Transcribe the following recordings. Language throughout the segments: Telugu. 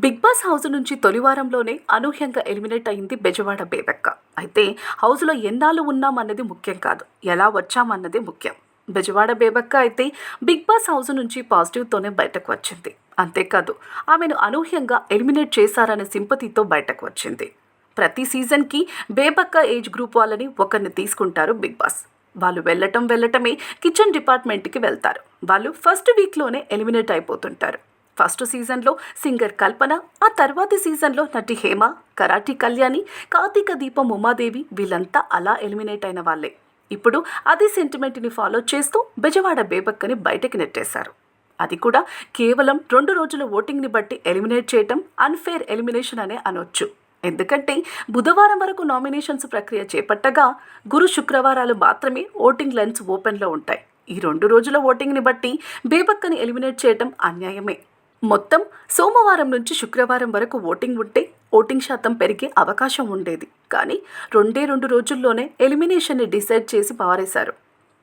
బిగ్ బాస్ హౌస్ నుంచి తొలి వారంలోనే అనూహ్యంగా ఎలిమినేట్ అయింది బెజవాడ బేబెక్క. అయితే హౌస్లో ఎన్నాళ్ళు ఉన్నామన్నది ముఖ్యం కాదు, ఎలా వచ్చామన్నది ముఖ్యం. బెజవాడ బేబెక్క అయితే బిగ్ బాస్ హౌస్ నుంచి పాజిటివ్తోనే బయటకు వచ్చింది. అంతేకాదు, ఆమెను అనూహ్యంగా ఎలిమినేట్ చేశారనే సింపతితో బయటకు వచ్చింది. ప్రతి సీజన్కి బేబక్క ఏజ్ గ్రూప్ వాళ్ళని ఒకరిని తీసుకుంటారు బిగ్ బాస్. వాళ్ళు వెళ్ళటమే కిచెన్ డిపార్ట్మెంట్కి వెళ్తారు. వాళ్ళు ఫస్ట్ వీక్లోనే ఎలిమినేట్ అయిపోతుంటారు. ఫస్ట్ సీజన్లో సింగర్ కల్పన, ఆ తర్వాతి సీజన్లో నటి హేమ, కరాటి కళ్యాణి, కార్తీక దీపం ఉమాదేవి వీళ్ళంతా అలా ఎలిమినేట్ అయిన వాళ్ళే. ఇప్పుడు అదే సెంటిమెంట్ని ఫాలో చేస్తూ బెజవాడ బేబక్కని బయటకి నెట్టేశారు. అది కూడా కేవలం 2 రోజుల ఓటింగ్ని బట్టి ఎలిమినేట్ చేయటం అన్ఫేర్ ఎలిమినేషన్ అనే అనొచ్చు. ఎందుకంటే బుధవారం వరకు నామినేషన్స్ ప్రక్రియ చేపట్టగా గురు శుక్రవారాలు మాత్రమే ఓటింగ్ లైన్స్ ఓపెన్లో ఉంటాయి. ఈ 2 రోజుల ఓటింగ్ని బట్టి బేబక్కని ఎలిమినేట్ చేయటం అన్యాయమే. మొత్తం సోమవారం నుంచి శుక్రవారం వరకు ఓటింగ్ ఉంటే ఓటింగ్ శాతం పెరిగే అవకాశం ఉండేది. కానీ 2 రోజుల్లోనే ఎలిమినేషన్ని డిసైడ్ చేసి పారేశారు.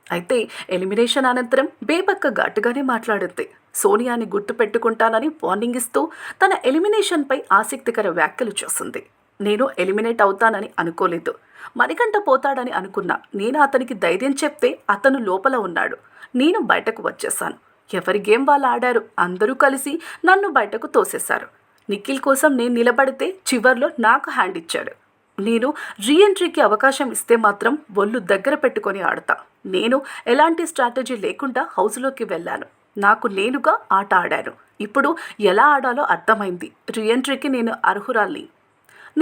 అయితే ఎలిమినేషన్ అనంతరం బేబక్క ఘాటుగానే మాట్లాడింది. సోనియాని గుర్తు పెట్టుకుంటానని వార్నింగ్ ఇస్తూ తన ఎలిమినేషన్పై ఆసక్తికర వ్యాఖ్యలు చేసింది. నేను ఎలిమినేట్ అవుతానని అనుకోలేదు, మణికంఠ పోతాడని అనుకున్నా. నేను అతనికి ధైర్యం చెప్తే అతను లోపల ఉన్నాడు, నేను బయటకు వచ్చేసాను. ఎవరి గేమ్ వాళ్ళు ఆడారు, అందరూ కలిసి నన్ను బయటకు తోసేశారు. నిఖిల్ కోసం నేను నిలబడితే చివర్లో నాకు హ్యాండ్ ఇచ్చాడు. నేను రీఎంట్రీకి అవకాశం ఇస్తే మాత్రం ఒళ్ళు దగ్గర పెట్టుకొని ఆడతా. నేను ఎలాంటి స్ట్రాటజీ లేకుండా హౌస్లోకి వెళ్ళాను, నాకు నేనుగా ఆట ఆడాను. ఇప్పుడు ఎలా ఆడాలో అర్థమైంది. రీఎంట్రీకి నేను అర్హురాల్ని.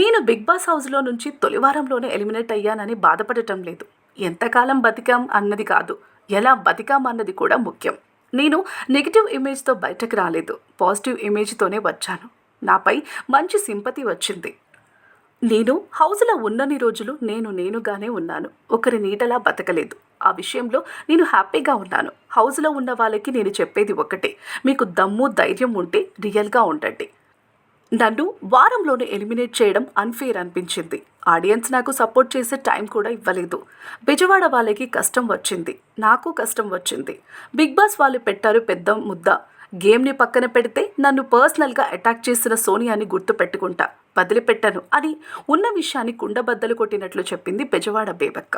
నేను బిగ్ బాస్ హౌస్లో నుంచి తొలివారంలోనే ఎలిమినేట్ అయ్యానని బాధపడటం లేదు. ఎంతకాలం బతికాం అన్నది కాదు, ఎలా బతికాం అన్నది కూడా ముఖ్యం. నేను నెగిటివ్ ఇమేజ్తో బయటకు రాలేదు, పాజిటివ్ ఇమేజ్తోనే వచ్చాను. నాపై మంచి సింపతి వచ్చింది. నేను హౌస్లో ఉన్నన్ని రోజులు నేనుగానే ఉన్నాను, ఒకరి నీడలా బతకలేదు. ఆ విషయంలో నేను హ్యాపీగా ఉన్నాను. హౌస్లో ఉన్న వాళ్ళకి నేను చెప్పేది ఒకటే, మీకు దమ్ము ధైర్యం ఉంటే రియల్గా ఉండండి. నన్ను వారంలోనే ఎలిమినేట్ చేయడం అన్ఫేర్ అనిపించింది. ఆడియన్స్ నాకు సపోర్ట్ చేసే టైం కూడా ఇవ్వలేదు. బెజవాడ వాళ్ళకి కష్టం వచ్చింది, నాకు కష్టం వచ్చింది. బిగ్ బాస్ వాళ్ళు పెట్టారు పెద్ద ముద్ద. గేమ్ని పక్కన పెడితే నన్ను పర్సనల్గా అటాక్ చేసిన సోనియాని గుర్తు పెట్టుకుంటా, వదిలిపెట్టను అని ఉన్న విషయాన్ని కుండబద్దలు కొట్టినట్లు చెప్పింది బెజవాడ బేబక్క.